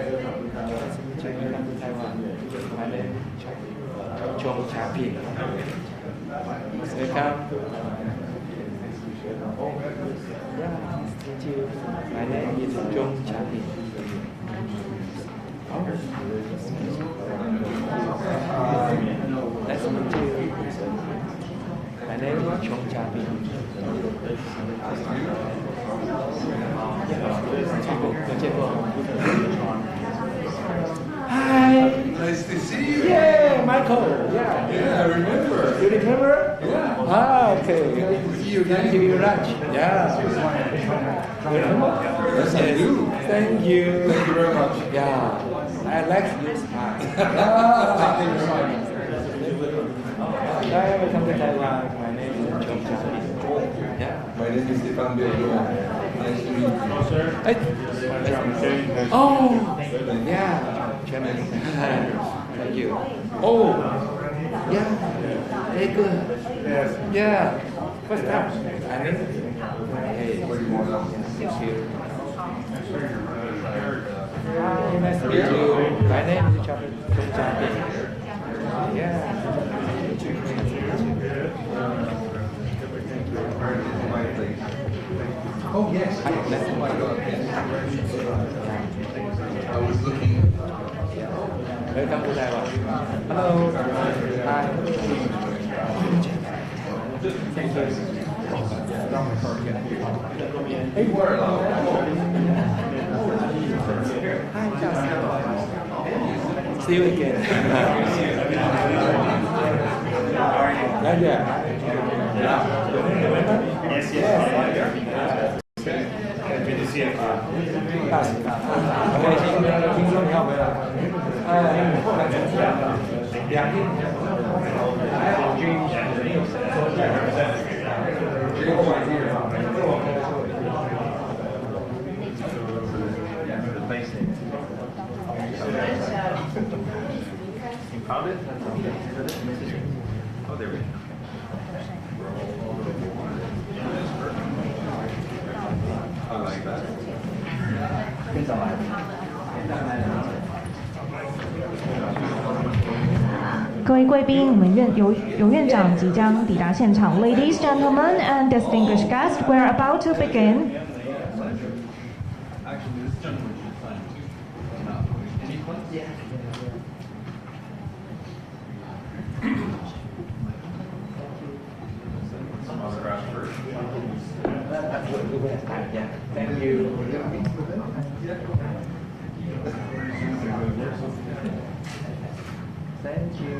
Welcome to Taiwan. My name is Yosekpin. Welcome. Yeah, thank you. My name is Yosekpin. Nice to meet you. My name is Yosekpin. Hi. Nice to see you. Yeah, Michael. Yeah. Yeah, I remember. You remember? Yeah. Ah, okay. See you again. Thank you very much. Yeah. Remember? Yes, I do. Thank you. Thank you very much. Yeah. I like this smile. Thank you very much. Hi, welcome to Taiwan. My name is Yosekpin. Yeah. My name is Stefan Bello. Nice to meet you. Hey. Oh. Yeah. Chairman. Thank you. Oh. Yeah. Very good. Yeah. First time. I mean. Hey. Thank you. Hi, nice to meet you. My name is Yosekpin. Yeah. Oh, yes. Oh, my God. Yes. I was looking. Welcome to Taiwan. Hello. Hi. Thank you. Hey, where are Hi, Justin. See you again. Yeah. Yes. Good to see you. 听说你要回来，2天。You found it? Oh, there we go. I like that. 各位贵宾，我们有院长即将抵达现场。Ladies, gentlemen, and distinguished guests, we're about to begin. Thank you. Thank you.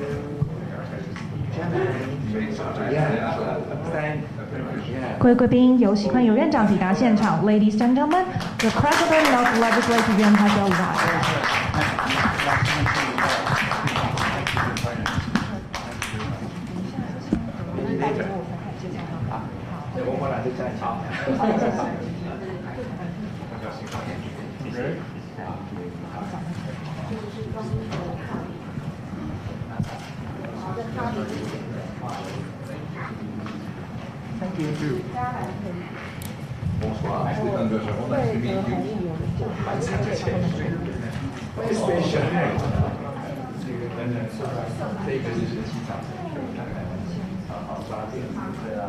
Yeah. 各位贵宾，有喜欢有院长抵达现场。Ladies, gentlemen, the President of Legislative Yuan has arrived. 我过来就在场。Thank you too. Bonsoir, Stéphane Bergeron. Nice to meet you. Very special. 这个就是机场。好抓电子对啊。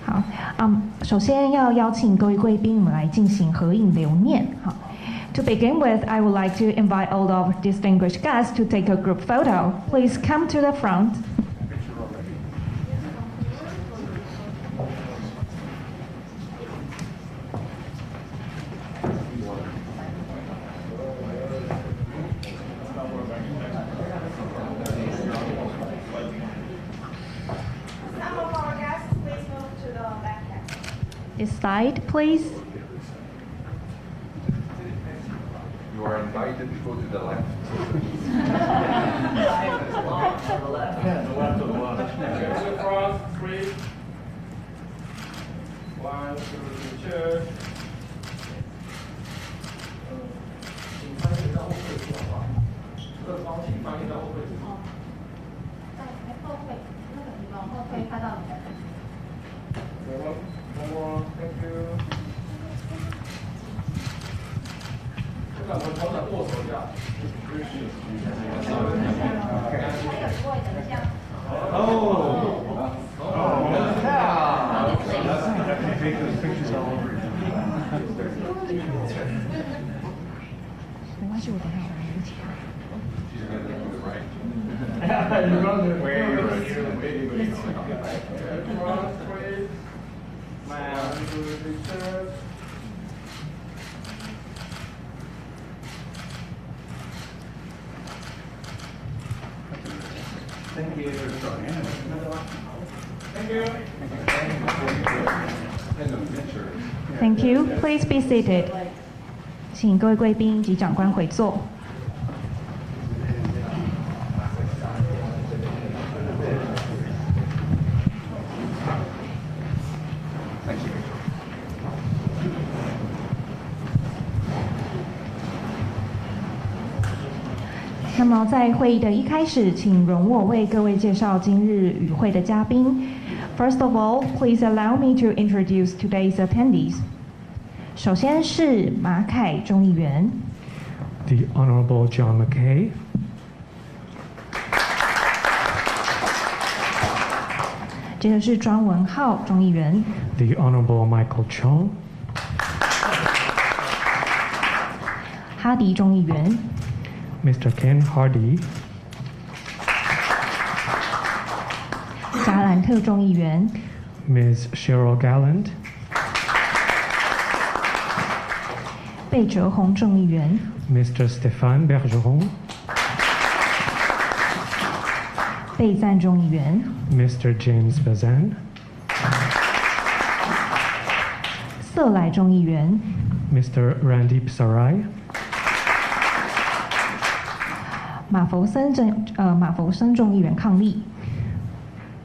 好，首先要邀请各位贵宾，我们来进行合影留念。好 To begin with, I would like to invite all of distinguished guests to take a group photo. Please come to the front. This side, please. You are invited to go to the left. One, two, cheers。请翻译到后背处好不好？各方请翻译到后背处。在后退，那个你往后退，看到你的。One more, thank you。现在我们头长握手一下。还有一位等一下。没关系，我等一下我们一起看。Thank you. Thank you. Please be seated. 请各位贵宾及长官回座。那么，在会议的一开始，请容我为各位介绍今日与会的嘉宾。First of all, please allow me to introduce today's attendees. 首先是马凯众议员 The Honorable John McKay, 接着是庄文浩众议员 The Honorable Michael Chong, 哈迪众议员 Mr. Ken Hardy, 加兰特众议员 Ms. Cheryl Galland, 贝哲宏众议员 Mr. Stéphane Bergeron, 贝赞众议员 Mr. James Bazan, 色来众议员 Mr. Randeep Sarai, 马佛森众议员抗力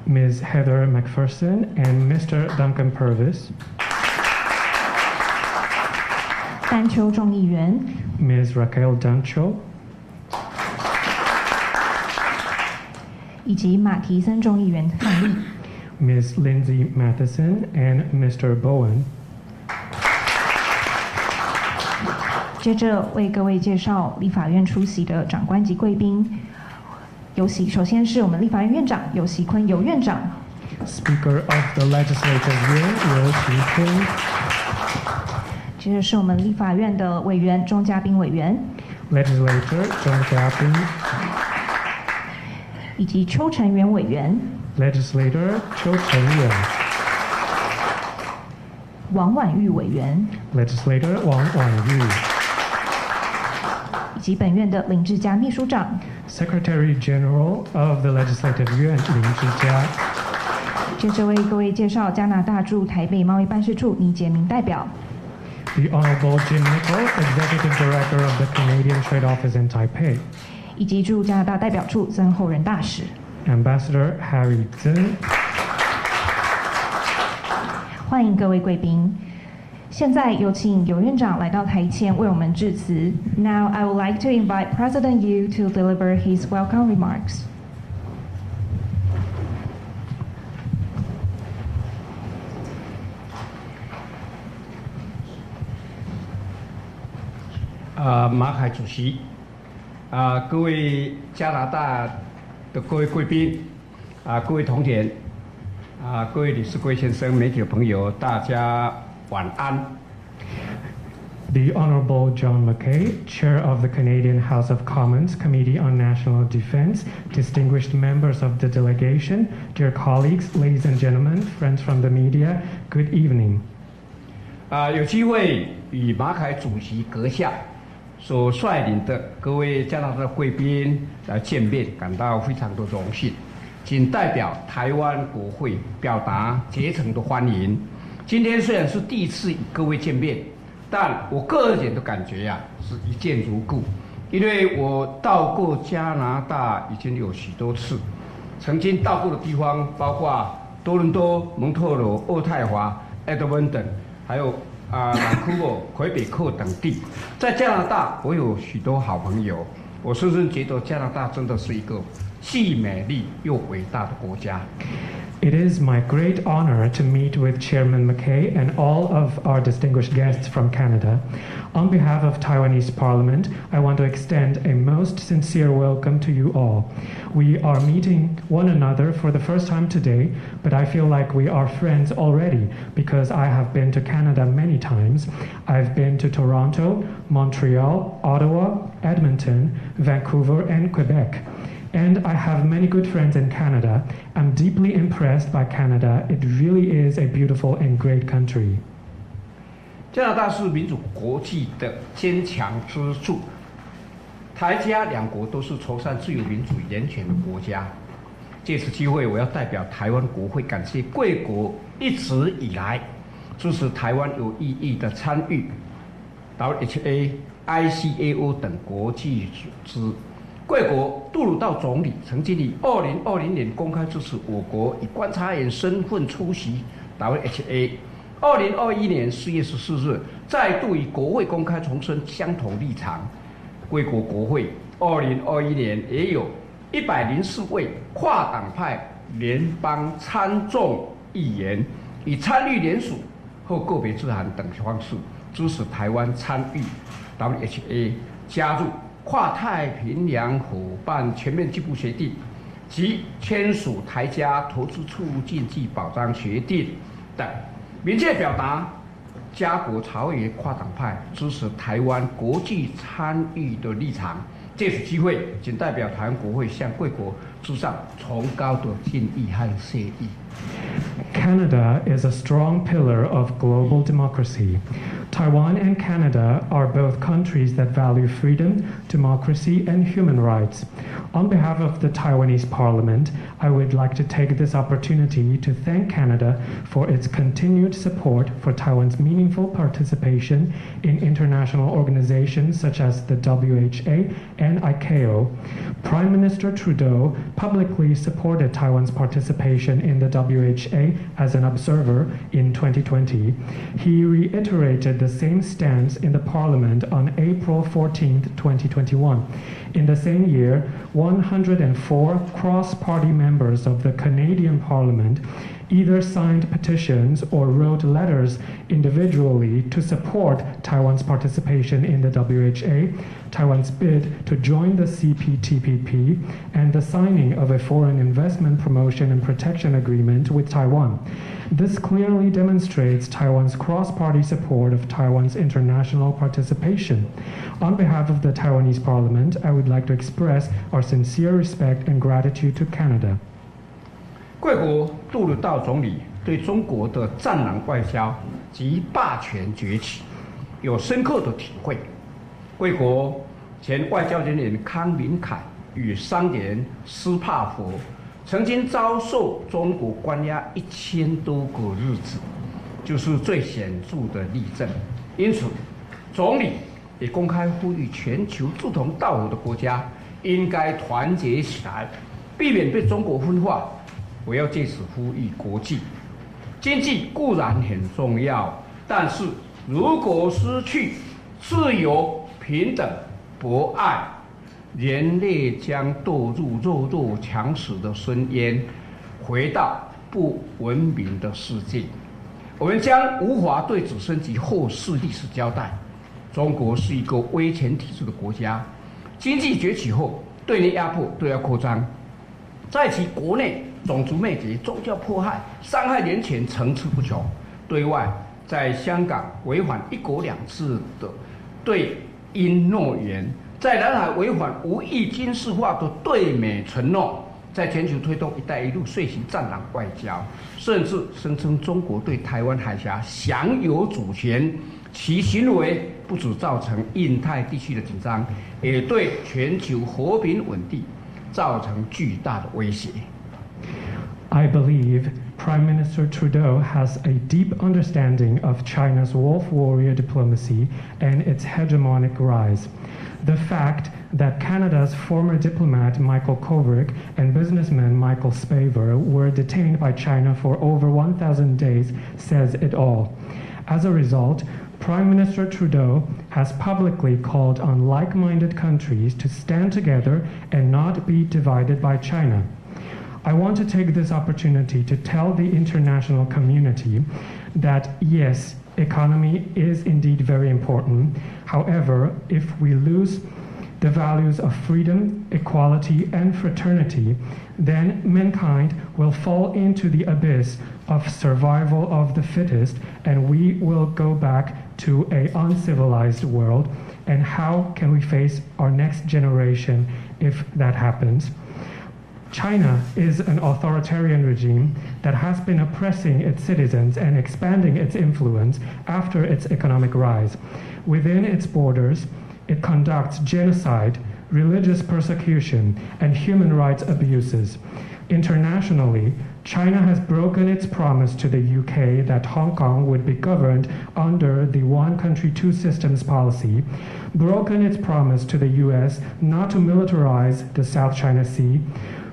Ms. Heather McPherson, and Mr. Duncan Purvis, 丹丘众议员 Ms. Raquel Dancho, 以及马提森众议员抗力。 Ms. Lindsay Matheson, and Mr. Bowen. 接着为各位介绍立法院出席的长官及贵宾。首先是我们立法院院长游锡堃游院长， Speaker of the Legislative Yuan, 游锡堃。接着是我们立法院的委员钟嘉宾委员， Legislator John Gavin, 以及邱成元委员、 Legislator 邱成元， 王婉玉委员， Legislator 王婉玉， 以及本院的林志嘉秘书长。 Secretary General of the Legislative Yuan 林志嘉。接着为各位介绍加拿大驻台北贸易办事处倪杰明代表， The Honorable Jim Nicol, Executive Director of the Canadian Trade Office in Taipei, 以及驻加拿大代表处曾厚仁大使。 Ambassador Harry Zhen. 欢迎各位贵宾。现在有请游院长来到台前为我们致辞。Now I would like to invite President Yu to deliver his welcome remarks. 马凯主席，各位加拿大的各位贵宾，各位同仁，各位理事、各位先生、媒体的朋友，大家晚安。The Honorable John McKay, Chair of the Canadian House of Commons Committee on National Defense, distinguished members of the delegation, dear colleagues, ladies and gentlemen, friends from the media, good evening. 有机会与马凯主席阁下所率领的各位加拿大的贵宾来见面，感到非常的荣幸。仅代表台湾国会表达竭诚的欢迎。今天虽然是第一次与各位见面，但我个人的感觉是一见如故，因为我到过加拿大已经有许多次，曾经到过的地方包括多伦多、蒙特罗、渥太华、Edmonton， 还有Vancouver、魁北克等地。在加拿大，我有许多好朋友，我深深觉得加拿大真的是一个既美丽又伟大的国家。It is my great honor to meet with Chairman McKay and all of our distinguished guests from Canada. On behalf of Taiwanese Parliament, I want to extend a most sincere welcome to you all. We are meeting one another for the first time today, but I feel like we are friends already because I have been to Canada many times. I've been to Toronto, Montreal, Ottawa, Edmonton, Vancouver, and Quebec.And I have many good friends in Canada. I'm deeply impressed by Canada. It really is a beautiful and great country. 加拿大是民主国际的坚强之柱。台加两国都是崇尚自由、民主、人权的国家。借此机会，我要代表台湾国会感谢贵国一直以来支持台湾有意义的参与 WHO、ICAO 等国际组织。贵国杜鲁道总理曾经以2020年公开支持我国以观察员身份出席 WHO。2021年4月14日，再度以国会公开重申相同立场。贵国国会2021年也有104位跨党派联邦参众议员以参与联署或个别致函等方式支持台湾参与 WHO， 加入跨太平洋伙伴全面进步协定及签署台加投资促进暨保障协定等，明确表达加国朝野跨党派支持台湾国际参与的立场。借此机会，仅代表台湾国会向贵国致上崇高的敬意和谢意。Canada is a strong pillar of global democracy. Taiwan and Canada are both countries that value freedom, democracy, and human rights. On behalf of the Taiwanese Parliament, I would like to take this opportunity to thank Canada for its continued support for Taiwan's meaningful participation in international organizations such as the WHO and ICAO. Prime Minister Trudeau publicly supported Taiwan's participation in the WHO as an observer in 2020. He reiterated the same stance in the Parliament on April 14, 2021. In the same year, 104 cross-party members of the Canadian Parliament either signed petitions or wrote letters individually to support Taiwan's participation in the WHO, Taiwan's bid to join the CPTPP, and the signing of a foreign investment promotion and protection agreement with Taiwan. This clearly demonstrates Taiwan's cross-party support of Taiwan's international participation. On behalf of the Taiwanese Parliament, I would like to express our sincere respect and gratitude to Canada. 贵国杜鲁道总理对中国的战狼外交及霸权崛起有深刻的体会。贵国前外交人员康明凯与商人斯帕佛曾经遭受中国关押1000多个日子，就是最显著的例证。因此，总理也公开呼吁全球志同道合的国家应该团结起来，避免被中国分化。我要借此呼吁国际，经济固然很重要，但是如果失去自由、平等、博爱，人类将堕入弱肉强食的深渊，回到不文明的世界。我们将无法对子孙及后世历史交代。中国是一个威权体制的国家，经济崛起后，对内压迫、对外扩张，在其国内种族灭绝、宗教迫害、伤害人权层出不穷；对外，在香港违反一国两制的对英诺言，在南海违反无意军事化的对美承诺，在全球推动“一带一路”遂行战狼外交，甚至声称中国对台湾海峡享有主权。其行为不只造成印太地区的紧张，也对全球和平稳定造成巨大的威胁。I believe Prime Minister Trudeau has a deep understanding of China's wolf warrior diplomacy and its hegemonic rise. The fact that Canada's former diplomat Michael Kovrig and businessman Michael Spavor were detained by China for over 1,000 days says it all. As a result, Prime Minister Trudeau has publicly called on like-minded countries to stand together and not be divided by China. I want to take this opportunity to tell the international community that yes, economy is indeed very important. However, if we lose the values of freedom, equality, and fraternity, then mankind will fall into the abyss of survival of the fittest, and we will go back to an uncivilized world. And how can we face our next generation if that happens? China is an authoritarian regime that has been oppressing its citizens and expanding its influence after its economic rise. Within its borders, it conducts genocide, religious persecution, and human rights abuses. Internationally, China has broken its promise to the UK that Hong Kong would be governed under the one country, two systems policy, broken its promise to the US not to militarize the South China Sea,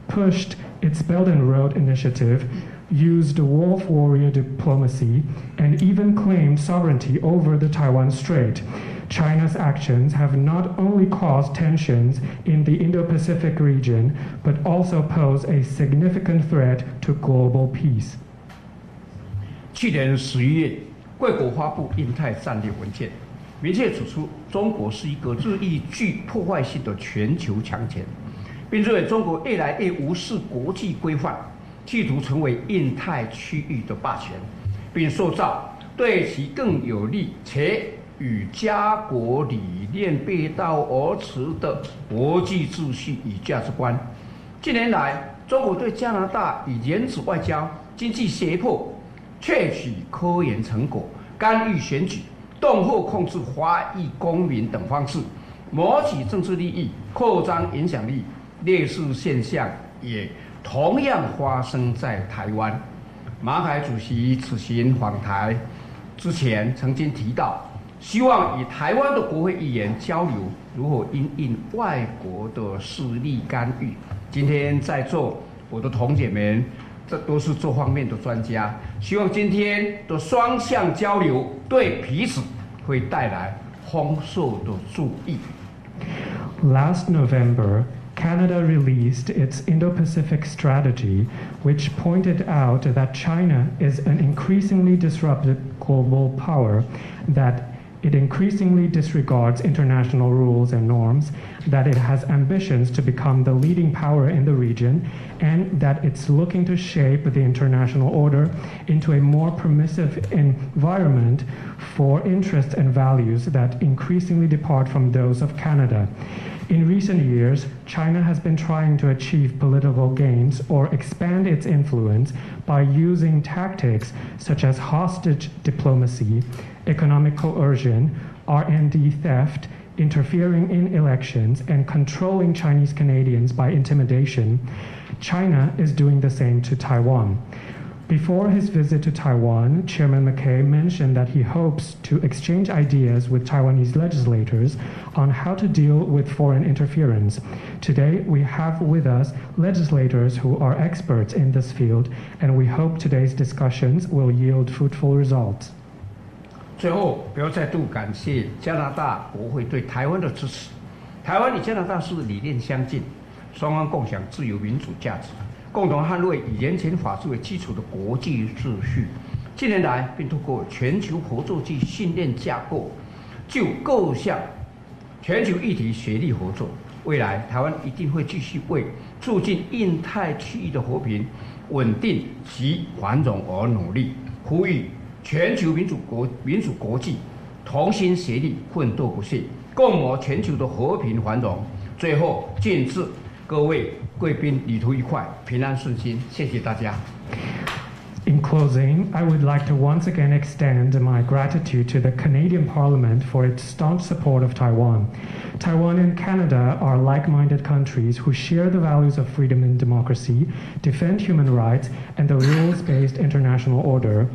pushed its Belt and Road Initiative, used wolf warrior diplomacy, and even claimed sovereignty over the Taiwan Strait. China's actions have not only caused tensions in the Indo-Pacific region, but also pose a significant threat to global peace. 去年11月，贵国发布印太战略文件，明确指出中国是一个日益具破坏性的全球强权，并认为中国越来越无视国际规范，企图成为印太区域的霸权，并塑造对其更有利且与家国理念背道而驰的国际秩序与价值观。近年来，中国对加拿大以原子外交、经济胁迫、窃取科研成果、干预选举、恫吓控制华裔公民等方式，谋取政治利益、扩张影响力。类似现象也同样发生在台湾。马凯主席此行访台之前曾经提到，希望与台湾的国会议员交流如何因应外国的势力干预。今天在座我的同姐们，这都是这方面的专家，希望今天的双向交流对彼此会带来丰硕的注意。Last November, Canada released its Indo-Pacific strategy, which pointed out that China is an increasingly disruptive global power, that it increasingly disregards international rules and norms, that it has ambitions to become the leading power in the region, and that it's looking to shape the international order into a more permissive environment for interests and values that increasingly depart from those of Canada. In recent years, China has been trying to achieve political gains or expand its influence by using tactics such as hostage diplomacy, economic coercion, R&D theft, interfering in elections, and controlling Chinese Canadians by intimidation. China is doing the same to Taiwan. Before his visit to Taiwan, Chairman McKay mentioned that he hopes to exchange ideas with Taiwanese legislators on how to deal with foreign interference. Today, we have with us legislators who are experts in this field, and we hope today's discussions will yield fruitful results. 最后，我要再度感谢加拿大国会对台湾的支持。台湾与加拿大是理念相近，双方共享自由民主价值。共同捍卫以人权法治为基础的国际秩序。近年来，并透过全球合作及训练架构，就各项全球议题协力合作。未来，台湾一定会继续为促进印太区域的和平、稳定及繁荣而努力，呼吁全球民主国际同心协力，奋斗不懈，共谋全球的和平繁荣。最后，敬致各位贵宾旅途愉快，平安顺心，谢谢大家。In closing, I would like to once again extend my gratitude to the Canadian Parliament for its staunch support of Taiwan. Taiwan and Canada are like-minded countries who share the values of freedom and democracy, defend human rights, and the rules-based international order.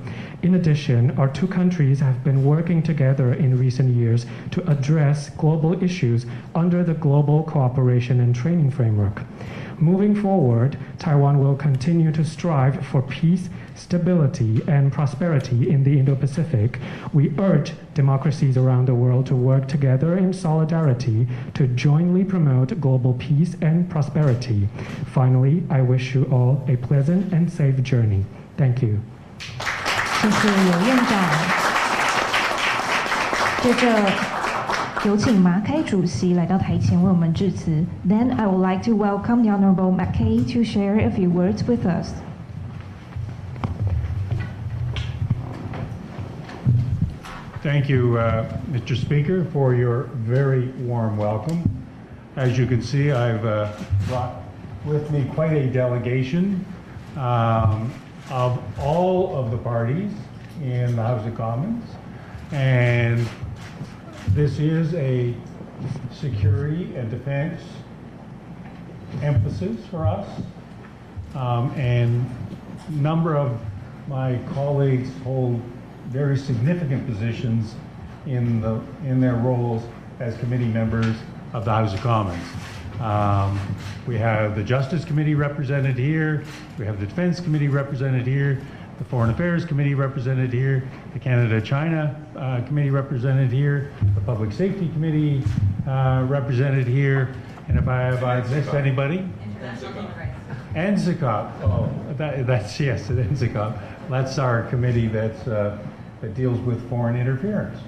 In addition, our two countries have been working together in recent years to address global issues under the Global Cooperation and Training Framework. Moving forward, Taiwan will continue to strive for peace, stability, and prosperity in the Indo-Pacific. We urge democracies around the world to work together in solidarity to jointly promote global peace and prosperity. Finally, I wish you all a pleasant and safe journey. Thank you. 谢谢游院长。接着有请马凯主席来到台前为我们致辞。Then I would like to welcome the Honorable Mackay to share a few words with us. Thank you, Mr. Speaker, for your very warm welcome. As you can see, I've brought with me quite a delegation of all of the parties in the House of Commons, and this is a security and defense emphasis for us, and a number of my colleagues hold very significant positions in their roles as committee members of the House of Commons. We have the Justice Committee represented here, we have the Defense Committee represented here, the Foreign Affairs Committee represented here, the Canada-China Committee represented here, the Public Safety Committee represented here, and if I've missed anybody? NCCOP. Oh, that's yes, NCCOP. That's our committee that deals with foreign interference.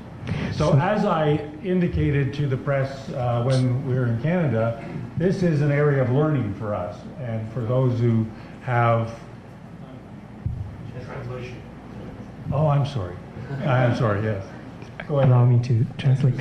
So as I indicated to the press when we were in Canada, this is an area of learning for us, and for those who have... Oh, I'm sorry. I'm sorry, yes. Go ahead. Allow me to translate.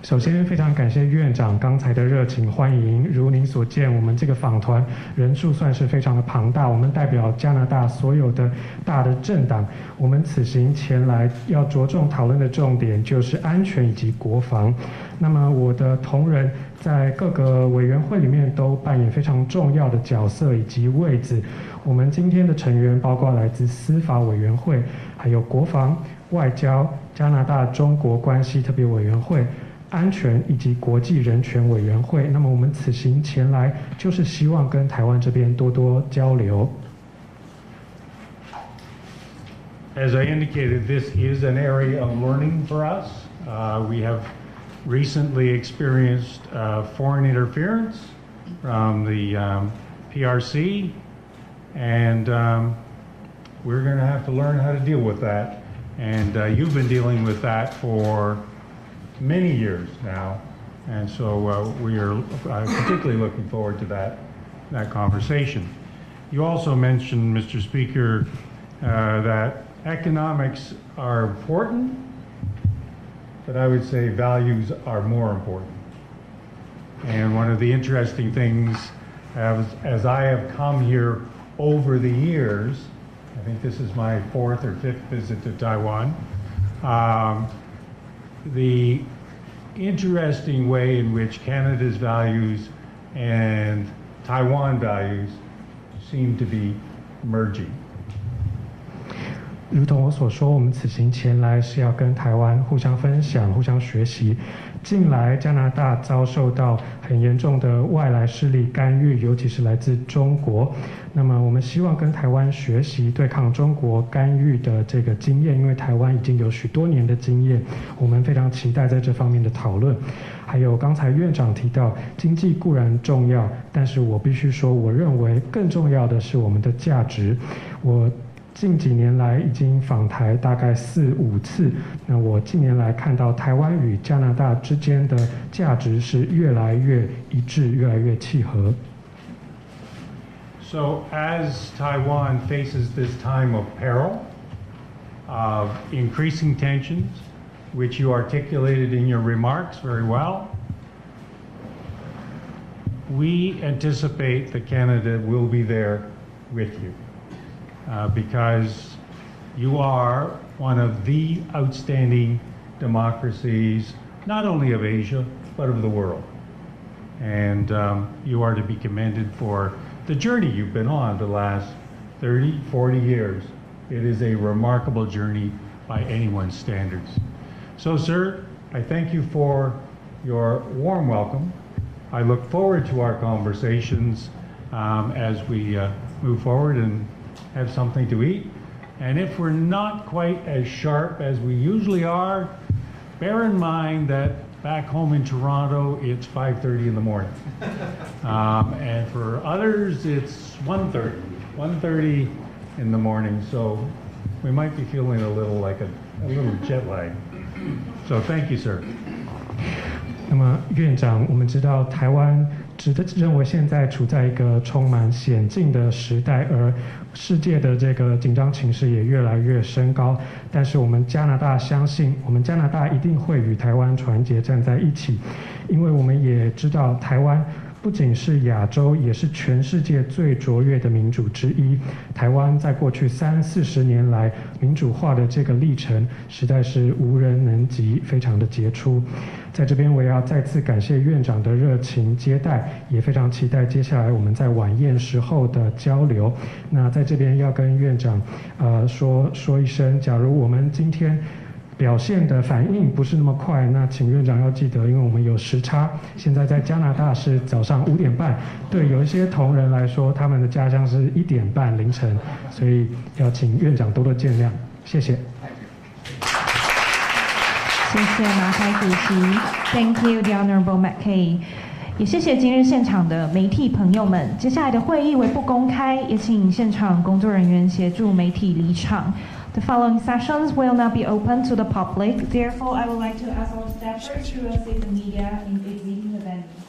首先，非常感谢院长刚才的热情欢迎。如您所见，我们这个访团人数算是非常的庞大，我们代表加拿大所有的大的政党。我们此行前来要着重讨论的重点就是安全以及国防。那么我的同仁在各个委员会里面都扮演非常重要的角色以及位置。我们今天的成员包括来自司法委员会，还有国防、外交、加拿大中国关系特别委员会、安全以及国际人权委员会。那么我们此行前来就是希望跟台湾这边多多交流。As I indicated, this is an area of learning for us. We have recently experienced foreign interference from the PRC, and we're going to have to learn how to deal with that. And you've been dealing with that for many years now, and so we are particularly looking forward to that conversation. You also mentioned, Mr. Speaker, that economics are important, but I would say values are more important. And one of the interesting things, as I have come here over the years, I think this is my 4th or 5th visit to Taiwan, the interesting way in which Canada's values and Taiwan values seem to be merging. 如同我所说，我们此行前来是要跟台湾互相分享、互相学习。近来加拿大遭受到很严重的外来势力干预，尤其是来自中国。那么我们希望跟台湾学习对抗中国干预的这个经验，因为台湾已经有许多年的经验，我们非常期待在这方面的讨论。还有刚才院长提到，经济固然重要，但是我必须说，我认为更重要的是我们的价值。我近几年来已经访台大概4、5次，那我近年来看到台湾与加拿大之间的价值是越来越一致，越来越契合。So as Taiwan faces this time of peril, of increasing tensions, which you articulated in your remarks very well, we anticipate that Canada will be there with you. Because you are one of the outstanding democracies, not only of Asia, but of the world. And you are to be commended for the journey you've been on the last 30, 40 years. It is a remarkable journey by anyone's standards. So, sir, I thank you for your warm welcome. I look forward to our conversations as we move forward and have something to eat. And if we're not quite as sharp as we usually are, bear in mind that back home in Toronto, it's 5:30 in the morning. And for others, it's 1:30 in the morning. So we might be feeling a little like a little jet lag. So thank you, sir. 那么院长，我们知道台湾认为现在处在一个充满险境的时代，而世界的这个紧张情势也越来越升高。但是我们加拿大相信，我们加拿大一定会与台湾团结站在一起，因为我们也知道台湾不仅是亚洲，也是全世界最卓越的民主之一。台湾在过去30-40年来民主化的这个历程，实在是无人能及，非常的杰出。在这边我也要再次感谢院长的热情接待，也非常期待接下来我们在晚宴时候的交流。那在这边要跟院长说一声，假如我们今天表现的反应不是那么快，那请院长要记得，因为我们有时差，现在在加拿大是早上5点半，对有一些同仁来说，他们的家乡是1点半凌晨，所以要请院长多多见谅，谢谢。谢谢马凯主席 ，Thank you, the Honorable McKay。也谢谢今日现场的媒体朋友们。接下来的会议为不公开，也请现场工作人员协助媒体离场。The following sessions will not be open to the public. Therefore, I would like to ask our staffers to assist the media in exiting the venue.